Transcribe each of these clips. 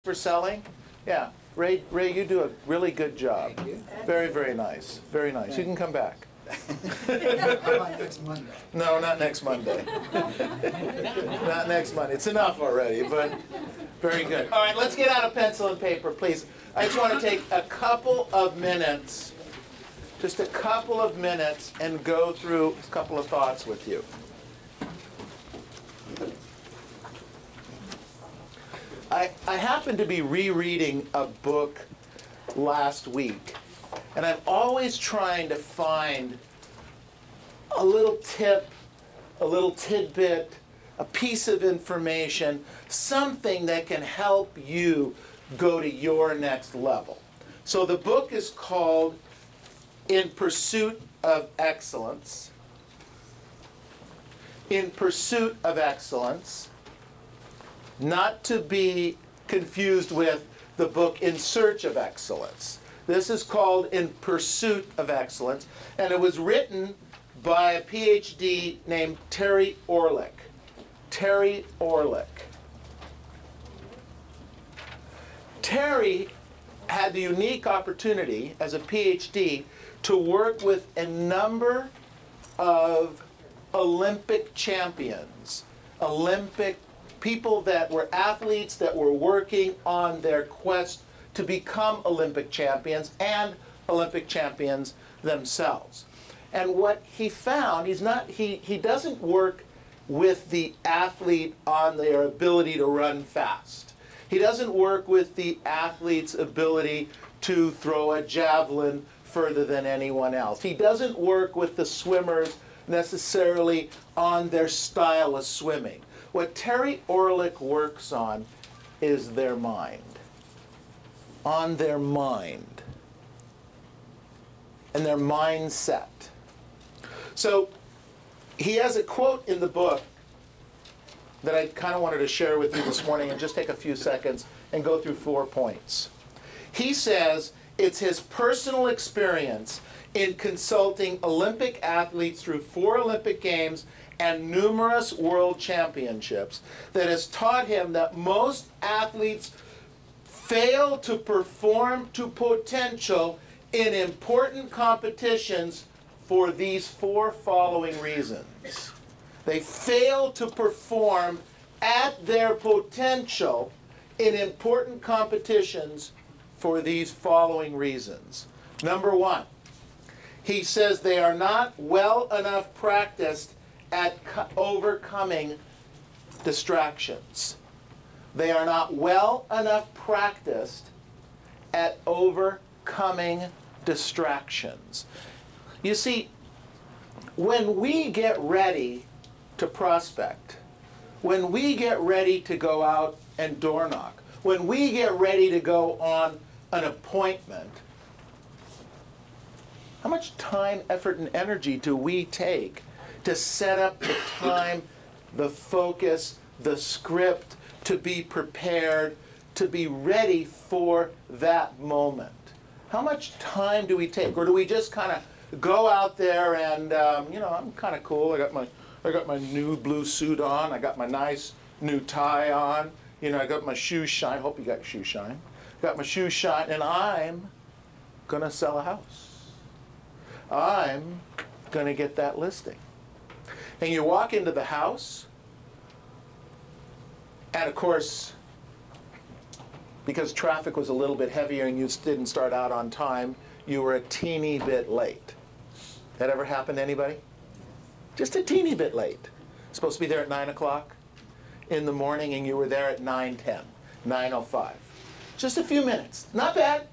for selling? Yeah. Ray, you do a really good job. Thank you. Very, very nice. Very nice. You can come back. How about next Monday? No, not next Monday. Not next Monday. It's enough already, but very good. All right, let's get out a pencil and paper, please. I just want to take a couple of minutes, just a couple of minutes, and go through a couple of thoughts with you. I happened to be rereading a book last week, and I'm always trying to find a little tip, a little tidbit, a piece of information, something that can help you go to your next level. So the book is called In Pursuit of Excellence. In Pursuit of Excellence. Not to be confused with the book In Search of Excellence. This is called In Pursuit of Excellence, and it was written by a PhD named Terry Orlick. Terry Orlick. Terry had the unique opportunity as a PhD to work with a number of Olympic champions, Olympic people that were athletes that were working on their quest to become Olympic champions and Olympic champions themselves. And what he found, he doesn't work with the athlete on their ability to run fast. He doesn't work with the athlete's ability to throw a javelin further than anyone else. He doesn't work with the swimmers necessarily on their style of swimming. What Terry Orlick works on is their mind. On their mind. And their mindset. So he has a quote in the book that I kind of wanted to share with you this morning and just take a few seconds and go through 4 points. He says it's his personal experience in consulting Olympic athletes through 4 Olympic Games and numerous world championships that has taught him that most athletes fail to perform to potential in important competitions for these 4 following reasons. They fail to perform at their potential in important competitions for these following reasons. Number 1, he says they are not well enough practiced at overcoming distractions. They are not well enough practiced at overcoming distractions. You see, when we get ready to prospect, when we get ready to go out and door knock, when we get ready to go on an appointment, how much time, effort, and energy do we take to set up the time, the focus, the script, to be prepared, to be ready for that moment? How much time do we take? Or do we just kind of go out there and, I'm kind of cool. I got my new blue suit on. I got my nice new tie on. I got my shoes shine. Hope you got shoe shine. Got my shoes shine, and I'm going to sell a house. I'm going to get that listing. And you walk into the house, and of course, because traffic was a little bit heavier and you didn't start out on time, you were a teeny bit late. That ever happened to anybody? Just a teeny bit late. Supposed to be there at 9 o'clock in the morning, and you were there at 9:10, 9:05. Just a few minutes. Not bad,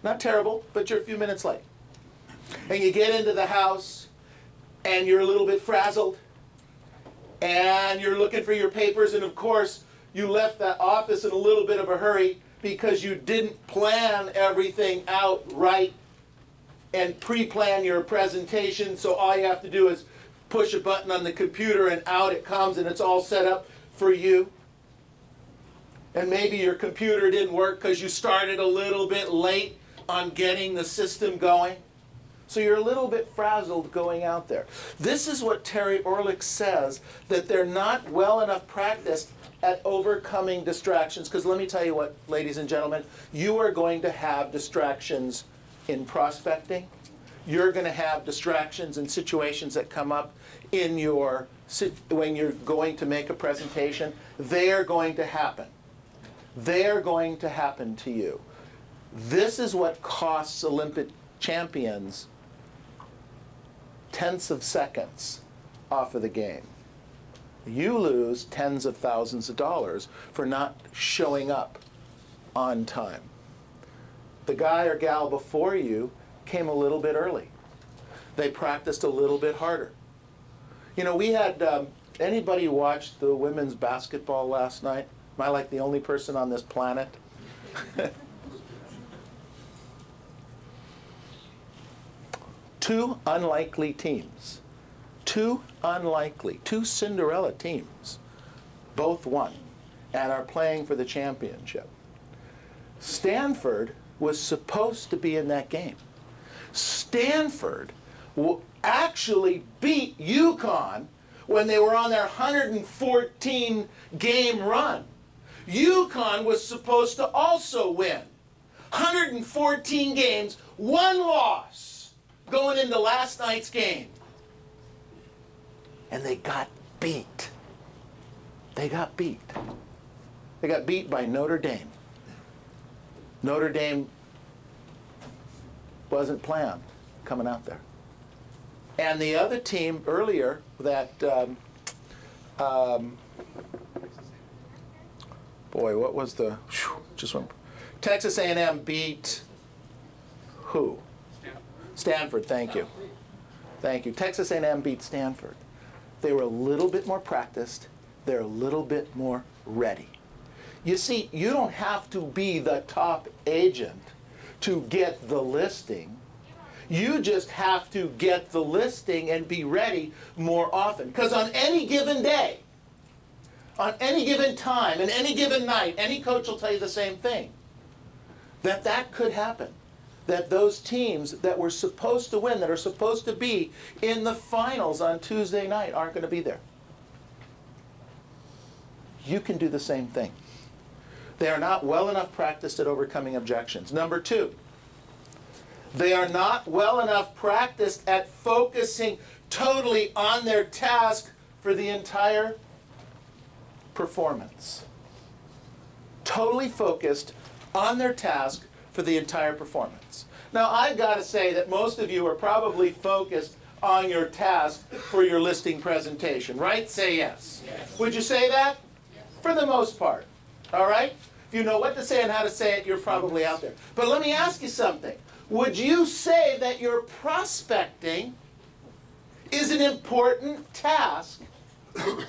not terrible, but you're a few minutes late. And you get into the house, and you're a little bit frazzled, and you're looking for your papers, and of course, you left that office in a little bit of a hurry because you didn't plan everything out right and pre-plan your presentation, so all you have to do is push a button on the computer and out it comes and it's all set up for you. And maybe your computer didn't work because you started a little bit late on getting the system going. So you're a little bit frazzled going out there. This is what Terry Orlick says, that they're not well enough practiced at overcoming distractions, because let me tell you what, ladies and gentlemen, you are going to have distractions in prospecting. You're going to have distractions in situations that come up in your, when you're going to make a presentation. They are going to happen. They are going to happen to you. This is what costs Olympic champions tenths of seconds off of the game. You lose tens of thousands of dollars for not showing up on time. The guy or gal before you came a little bit early. They practiced a little bit harder. You know, we had, anybody watched the women's basketball last night? Am I like the only person on this planet? Two unlikely teams. Two Cinderella teams, both won and are playing for the championship. Stanford was supposed to be in that game. Stanford actually beat UConn when they were on their 114 game run. UConn was supposed to also win. 114 games, one loss going into last night's game. And they got beat. They got beat. They got beat by Notre Dame. Notre Dame wasn't planned coming out there. And the other team earlier that, boy, what was the, just one, Texas A&M beat who? Stanford, thank you. Thank you. Texas A&M beat Stanford. They were a little bit more practiced. They're a little bit more ready. You see, you don't have to be the top agent to get the listing. You just have to get the listing and be ready more often. Because on any given day, on any given time, and any given night, any coach will tell you the same thing. That could happen. That those teams that were supposed to win, that are supposed to be in the finals on Tuesday night, aren't going to be there. You can do the same thing. They are not well enough practiced at overcoming objections. Number two, they are not well enough practiced at focusing totally on their task for the entire performance. Totally focused on their task for the entire performance. Now, I've got to say that most of you are probably focused on your task for your listing presentation, right? Say yes. Yes. Would you say that? Yes. For the most part. All right? If you know what to say and how to say it, you're probably out there. But let me ask you something. Would you say that your prospecting is an important task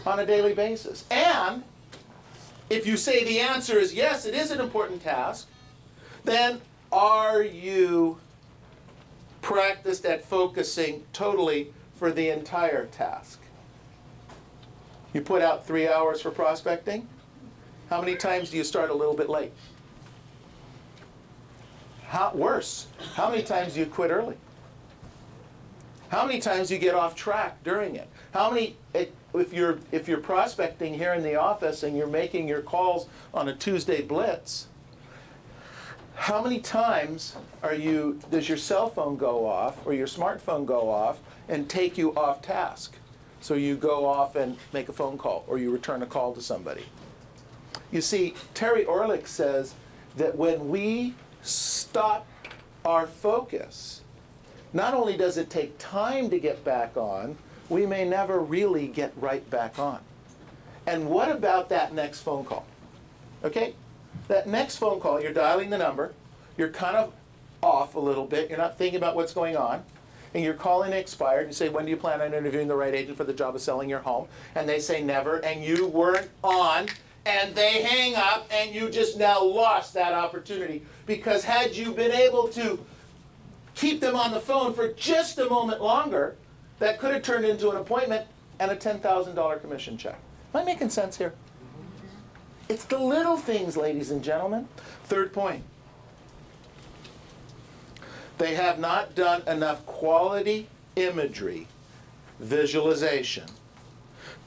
on a daily basis? And if you say the answer is yes, it is an important task, then are you practiced at focusing totally for the entire task? You put out 3 hours for prospecting. How many times do you start a little bit late? Worse, how many times do you quit early? How many times do you get off track during it? How many, if you're prospecting here in the office and you're making your calls on a Tuesday blitz, how many times does your cell phone go off or your smartphone go off and take you off task? So you go off and make a phone call or you return a call to somebody. You see, Terry Orlick says that when we stop our focus, not only does it take time to get back on, we may never really get right back on. And what about that next phone call? Okay? That next phone call, you're dialing the number, you're kind of off a little bit, you're not thinking about what's going on, and you're calling it expired, you say, when do you plan on interviewing the right agent for the job of selling your home? And they say never, and you weren't on, and they hang up, and you just now lost that opportunity. Because had you been able to keep them on the phone for just a moment longer, that could have turned into an appointment and a $10,000 commission check. Am I making sense here? It's the little things, ladies and gentlemen. Third point. They have not done enough quality imagery, visualization,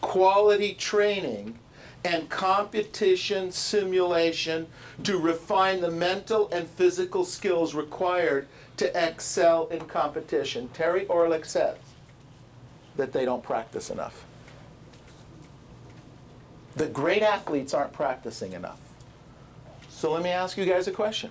quality training, and competition simulation to refine the mental and physical skills required to excel in competition. Terry Orlick says that they don't practice enough. The great athletes aren't practicing enough. So let me ask you guys a question.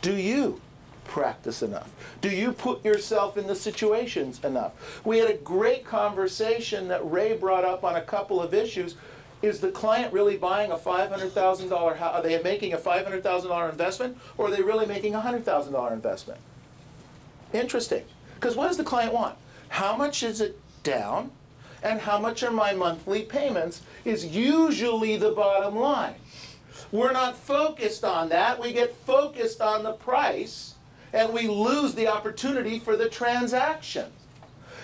Do you practice enough? Do you put yourself in the situations enough? We had a great conversation that Ray brought up on a couple of issues. Is the client really buying a $500,000 house? Are they making a $500,000 investment, or are they really making a $100,000 investment? Interesting. Because what does the client want? How much is it down, and how much are my monthly payments is usually the bottom line. We're not focused on that. We get focused on the price, and we lose the opportunity for the transaction.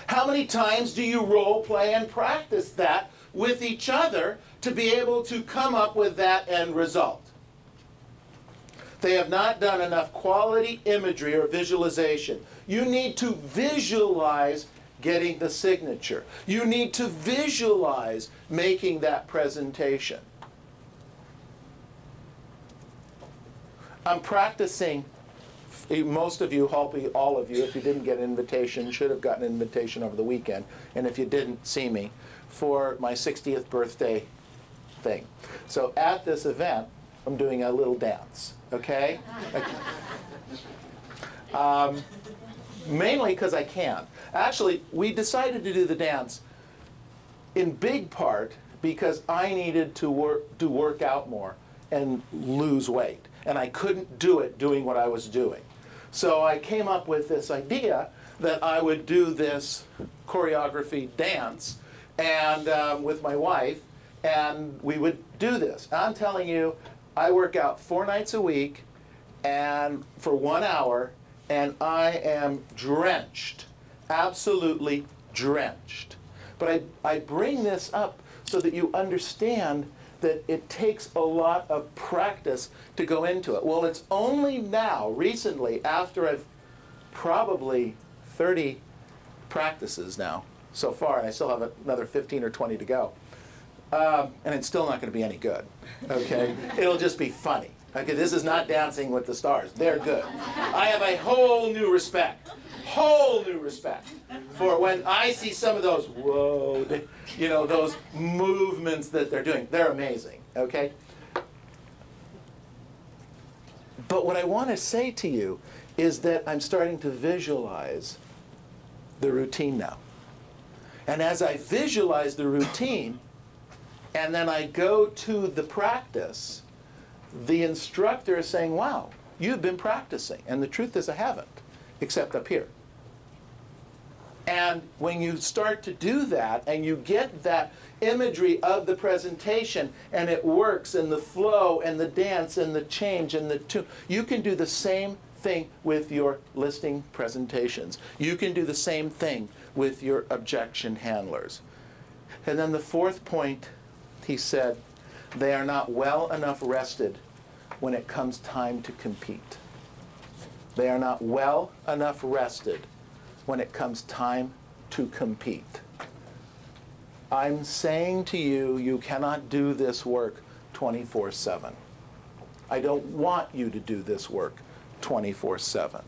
How many times do you role play and practice that with each other to be able to come up with that end result? They have not done enough quality imagery or visualization. You need to visualize getting the signature. You need to visualize making that presentation. I'm practicing. Most of you, hopefully all of you, if you didn't get an invitation, should have gotten an invitation over the weekend. And if you didn't see me, for my 60th birthday thing. So at this event, I'm doing a little dance, okay? Mainly because I can. Actually, we decided to do the dance in big part because I needed to work out more and lose weight. And I couldn't do it doing what I was doing. So I came up with this idea that I would do this choreography dance and with my wife, and we would do this. I'm telling you, I work out 4 nights a week and for 1 hour, and I am drenched, absolutely drenched. But I bring this up so that you understand that it takes a lot of practice to go into it. Well, it's only now, recently, after I've probably 30 practices now so far, and I still have another 15 or 20 to go. And it's still not going to be any good, okay? It'll just be funny. Okay, this is not Dancing with the Stars. They're good. I have a whole new respect for when I see some of those, whoa, you know, those movements that they're doing. They're amazing, okay? But what I want to say to you is that I'm starting to visualize the routine now. And as I visualize the routine, and then I go to the practice, the instructor is saying, wow, you've been practicing. And the truth is I haven't, except up here. And when you start to do that, and you get that imagery of the presentation, and it works, and the flow, and the dance, and the change, and the tune, you can do the same thing with your listing presentations. You can do the same thing with your objection handlers. And then the fourth point, he said, they are not well enough rested when it comes time to compete. They are not well enough rested when it comes time to compete. I'm saying to you, you cannot do this work 24/7. I don't want you to do this work 24/7.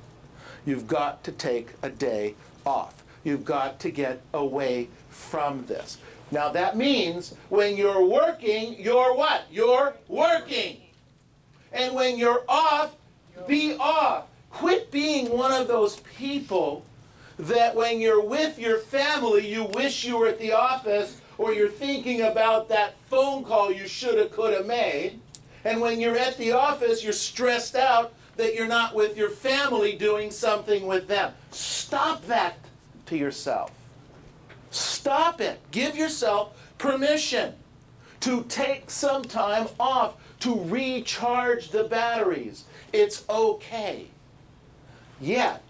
You've got to take a day off. You've got to get away from this. Now that means when you're working, you're what? You're working. And when you're off, be off. Quit being one of those people that when you're with your family, you wish you were at the office, or you're thinking about that phone call you shoulda, coulda made. And when you're at the office, you're stressed out that you're not with your family doing something with them. Stop that to yourself. Stop it. Give yourself permission to take some time off to recharge the batteries. It's okay. Yet,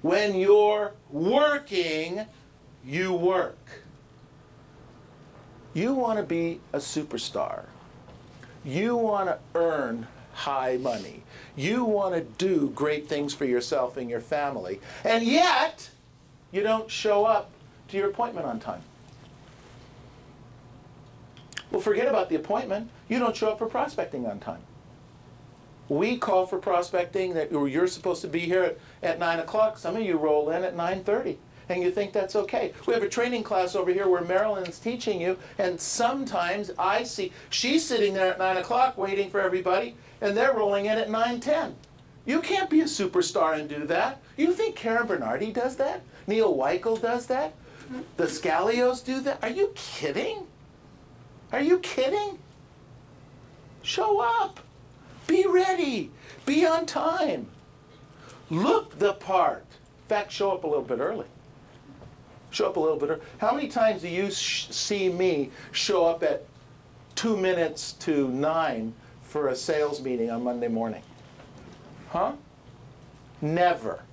when you're working, you work. You want to be a superstar. You want to earn high money. You want to do great things for yourself and your family. And yet, you don't show up to your appointment on time. Well, forget about the appointment. You don't show up for prospecting on time. We call for prospecting that you're supposed to be here at 9 o'clock. Some of you roll in at 9:30, and you think that's okay. We have a training class over here where Marilyn's teaching you, and sometimes I see she's sitting there at 9 o'clock waiting for everybody, and they're rolling in at 9:10. You can't be a superstar and do that. You think Karen Bernardi does that? Neil Weichel does that? The Scalios do that? Are you kidding? Are you kidding? Show up. Be ready. Be on time. Look the part. In fact, show up a little bit early. Show up a little bit early. How many times do you see me show up at 2 minutes to 9 for a sales meeting on Monday morning? Huh? Never.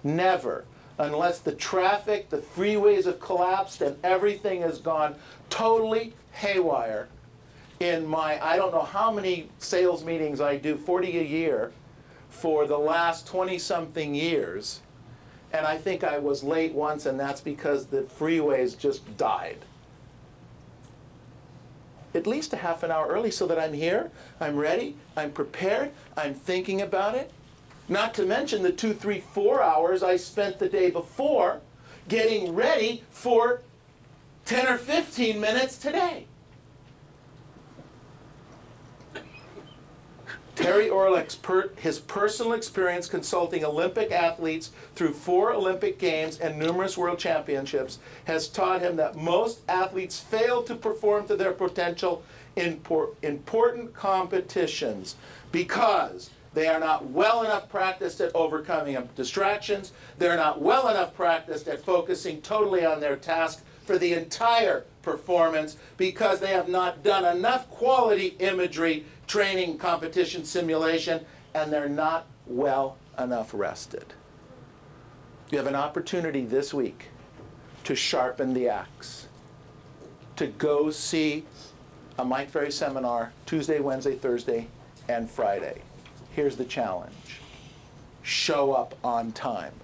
Never. Unless the traffic, the freeways have collapsed and everything has gone totally haywire. In my, I don't know how many sales meetings I do, 40 a year, for the last 20-something years. And I think I was late once, and that's because the freeways just died. At least a half an hour early so that I'm here, I'm ready, I'm prepared, I'm thinking about it. Not to mention the 2, 3, 4 hours I spent the day before getting ready for 10 or 15 minutes today. Terry Orlick's his personal experience consulting Olympic athletes through 4 Olympic Games and numerous World Championships has taught him that most athletes fail to perform to their potential in important competitions because they are not well enough practiced at overcoming distractions. They're not well enough practiced at focusing totally on their task for the entire performance because they have not done enough quality imagery, training, competition, simulation, and they're not well enough rested. You have an opportunity this week to sharpen the axe, to go see a Mike Ferry seminar Tuesday, Wednesday, Thursday, and Friday. Here's the challenge. Show up on time.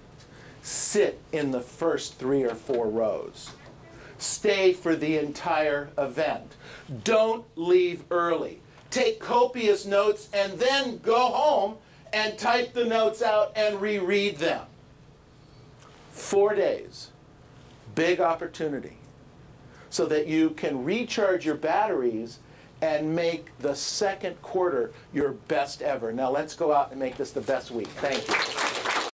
Sit in the first 3 or 4 rows. Stay for the entire event. Don't leave early. Take copious notes and then go home and type the notes out and reread them. 4 days. Big opportunity. So that you can recharge your batteries and make the second quarter your best ever. Now let's go out and make this the best week. Thank you.